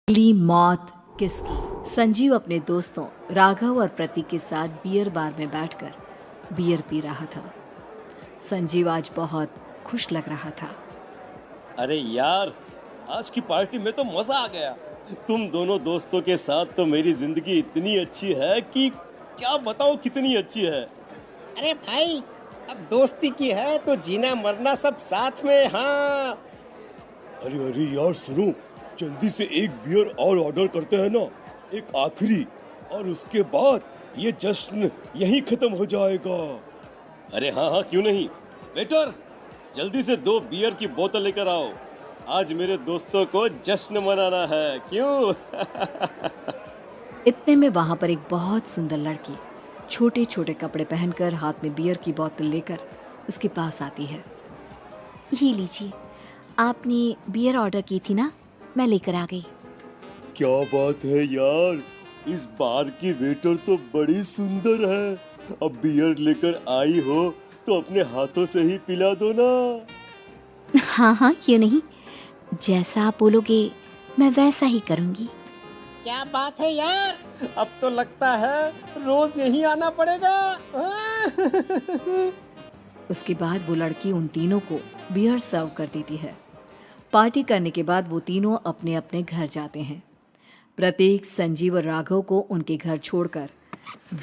पहली मौत किसकी? संजीव अपने दोस्तों राघव और प्रतीक के साथ बियर बार में बैठकर बियर पी रहा था। संजीव आज बहुत खुश लग रहा था। अरे यार, आज की पार्टी में तो मजा आ गया। तुम दोनों दोस्तों के साथ तो मेरी जिंदगी इतनी अच्छी है कि क्या बताओ कितनी अच्छी है। अरे भाई, अब दोस्ती की है तो जीना मरना सब साथ में। हाँ, अरे अरे यार सुनो, जल्दी से एक बियर और ऑर्डर करते हैं ना, एक आखिरी, और उसके बाद ये जश्न यहीं खत्म हो जाएगा। अरे हाँ हाँ, क्यों नहीं। वेटर, जल्दी से 2 बियर की बोतल लेकर आओ। आज मेरे दोस्तों को जश्न मनाना है, क्यों? इतने में वहां पर एक बहुत सुंदर लड़की छोटे छोटे कपड़े पहनकर हाथ में बियर की बोतल लेकर उसके पास आती है। ये लीजिए, आपने बियर ऑर्डर की थी ना, मैं लेकर आ गई। क्या बात है यार, इस बार की वेटर तो बड़ी सुंदर है। अब बियर लेकर आई हो तो अपने हाथों से ही पिला दो ना। हाँ हाँ, क्यों नहीं, जैसा आप बोलोगे मैं वैसा ही करूँगी। क्या बात है यार, अब तो लगता है रोज यहीं आना पड़ेगा। उसके बाद वो लड़की उन तीनों को बियर सर्व कर देती है। पार्टी करने के बाद वो तीनों अपने अपने घर जाते हैं। प्रतीक संजीव और राघव को उनके घर छोड़कर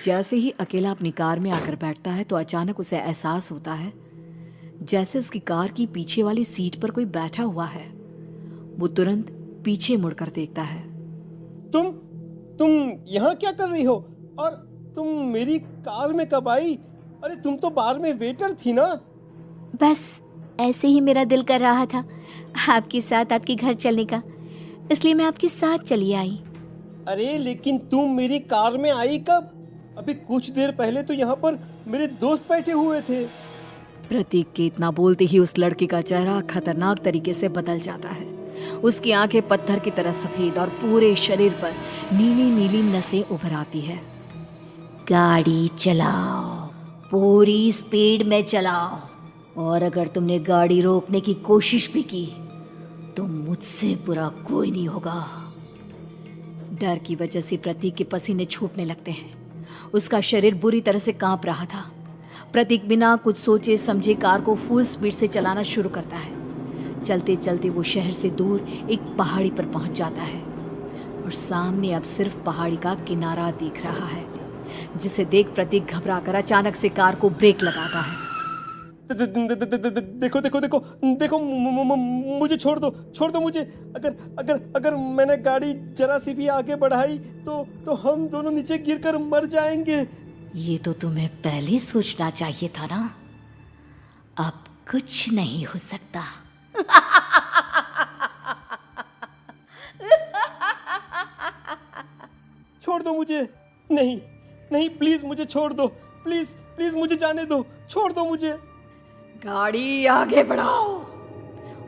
जैसे ही अकेला अपनी कार में आकर बैठता है तो अचानक उसे एहसास होता है जैसे उसकी कार की पीछे वाली सीट पर कोई बैठा हुआ है। वो तुरंत पीछे मुड़कर देखता है। तुम यहाँ क्या कर रही हो? और तुम मेरी कार में कब आई? अरे तुम तो बार में वेटर थी ना। बस ऐसे ही मेरा दिल कर रहा था आपके साथ आपके घर चलने का, इसलिए मैं आपके साथ चली आई। अरे लेकिन तुम मेरी कार में आई कब? अभी कुछ देर पहले तो यहाँ पर मेरे दोस्त बैठे हुए थे। प्रतीक के इतना बोलते ही उस लड़के का चेहरा खतरनाक तरीके से बदल जाता है। उसकी आंखें पत्थर की तरह सफेद और पूरे शरीर पर नीली नीली नसें उभर आती है। गाड़ी चलाओ, पूरी स्पीड में चलाओ, और अगर तुमने गाड़ी रोकने की कोशिश भी की तो मुझसे बुरा कोई नहीं होगा। डर की वजह से प्रतीक के पसीने छूटने लगते हैं। उसका शरीर बुरी तरह से कांप रहा था। प्रतीक बिना कुछ सोचे समझे कार को फुल स्पीड से चलाना शुरू करता है। चलते चलते वो शहर से दूर एक पहाड़ी पर पहुंच जाता है और सामने अब सिर्फ पहाड़ी का किनारा दिख रहा है, जिसे देख प्रतीक घबराकर अचानक से कार को ब्रेक लगाता है। देखो देखो देखो देखो, मुझे छोड़ दो मुझे। अगर अगर अगर मैंने गाड़ी जरा सी भी आगे बढ़ाई तो हम दोनों नीचे गिरकर मर जाएंगे। ये तो तुम्हें पहले सोचना चाहिए था ना। अब कुछ नहीं हो सकता। छोड़ दो मुझे। नहीं नहीं, प्लीज मुझे छोड़ दो। प्लीज प्लीज मुझे जाने दो, छोड़ दो मुझे। गाड़ी आगे बढ़ाओ।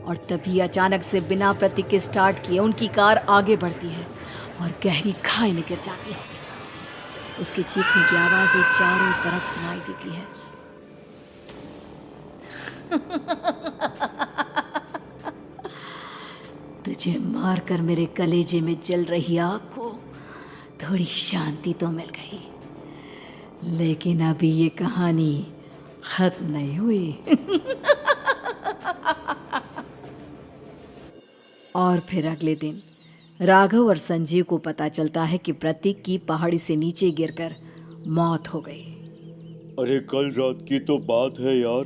और तभी अचानक से बिना प्रतीक के स्टार्ट किए उनकी कार आगे बढ़ती है और गहरी खाई में गिर जाती है। उसके चीखने की आवाज़ें चारों तरफ सुनाई देती है। तुझे मारकर मेरे कलेजे में जल रही आग को थोड़ी शांति तो मिल गई, लेकिन अभी ये कहानी खत्म नहीं हुई। और फिर अगले दिन राघव और संजीव को पता चलता है कि प्रतीक की पहाड़ी से नीचे गिरकर मौत हो गई। अरे कल रात की तो बात है यार,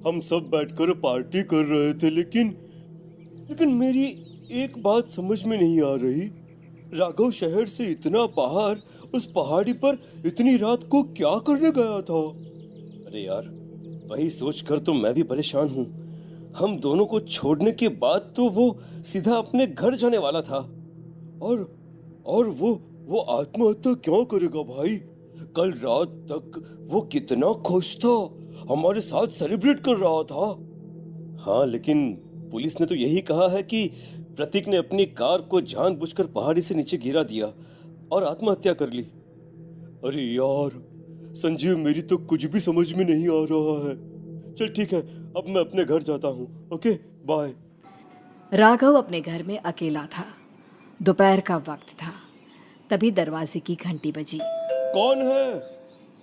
हम सब बैठकर पार्टी कर रहे थे, लेकिन मेरी एक बात समझ में नहीं आ रही। राघव शहर से इतना बाहर उस पहाड़ी पर इतनी रात को क्या करने गया था? अरे यार, वही सोचकर तो मैं भी परेशान हूँ। हम दोनों को छोड़ने के बाद तो वो सीधा अपने घर जाने वाला था, और वो आत्महत्या क्यों करेगा भाई? कल रात तक वो कितना खुश था, हमारे साथ सेलिब्रेट कर रहा था। हाँ, लेकिन पुलिस ने तो यही कहा है कि प्रतीक ने अपनी कार को जानबूझकर पहाड़ी से नीचे गिरा दिया और आत्महत्या कर ली। अरे यार संजीव, मेरी तो कुछ भी समझ में नहीं आ रहा है। चल ठीक है, अब मैं अपने घर जाता हूँ। Okay, bye. राघव अपने घर में अकेला था। दोपहर का वक्त था। तभी दरवाजे की घंटी बजी। कौन है?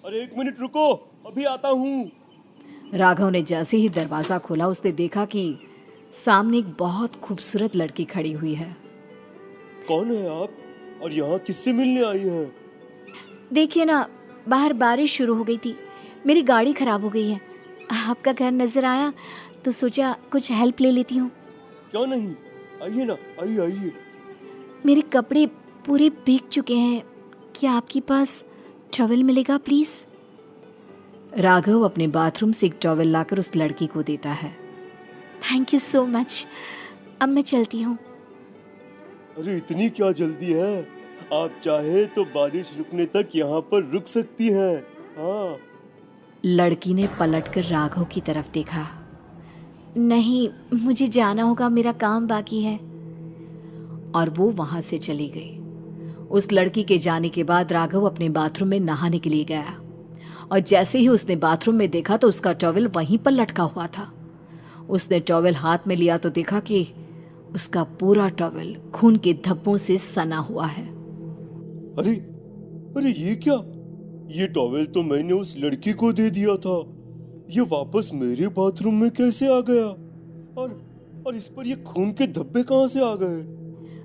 अरे 1 मिनट रुको, अभी आता हूँ। राघव ने जैसे ही दरवाज़ा खोला उसने देखा कि सामने एक बहुत खूबसूरत लड़की खड़ी हुई है। कौन है आप और यहाँ किससे मिलने आई हैं? देखिए ना, बाहर बारिश शुरू हो गई थी, मेरी गाड़ी खराब हो गई है। आपका घर नजर आया तो सोचा कुछ हेल्प ले लेती हूँ। क्या नहीं, आइए ना, आइए आइए। मेरे कपड़े पूरे भीग चुके हैं, क्या आपके पास टॉवल मिलेगा प्लीज? राघव अपने बाथरूम से एक टॉवल लाकर उस लड़की को देता है। थैंक यू सो मच, अब मैं चलती हूँ। अरे इतनी क्या जल्दी है? आप चाहे तो बारिश रुकने तक यहाँ पर रुक सकती हैं। हाँ। लड़की ने पलटकर राघव की तरफ देखा। नहीं, मुझे जाना होगा, मेरा काम बाकी है। और वो वहां से चली गई। उस लड़की के जाने के बाद राघव अपने बाथरूम में नहाने के लिए गया और जैसे ही उसने बाथरूम में देखा तो उसका टॉवल वहीं पर लटका हुआ था। उसने टॉवल हाथ में लिया तो देखा कि उसका पूरा टॉवल खून के धब्बों से सना हुआ है। अरे अरे ये क्या? ये टॉवेल तो मैंने उस लड़की को दे दिया था। ये वापस मेरे बाथरूम में कैसे आ गया? और इस पर ये खून के धब्बे कहाँ से आ गए?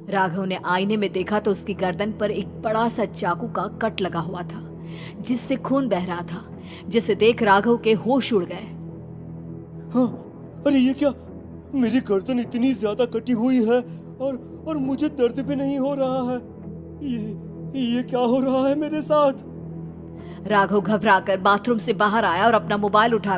राघव ने आईने में देखा तो उसकी गर्दन पर एक बड़ा सा चाकू का कट लगा हुआ था जिससे खून बह रहा था, जिसे देख राघव के होश उड़ गए। हाँ, अरे ये क्या? मेरी गर्दन इतनी ज्यादा कटी हुई है और मुझे दर्द भी नहीं हो रहा है। ये क्या हो रहा है मेरे साथ? राघव घबराकर बाथरूम से बाहर आया और अपना मोबाइल उठा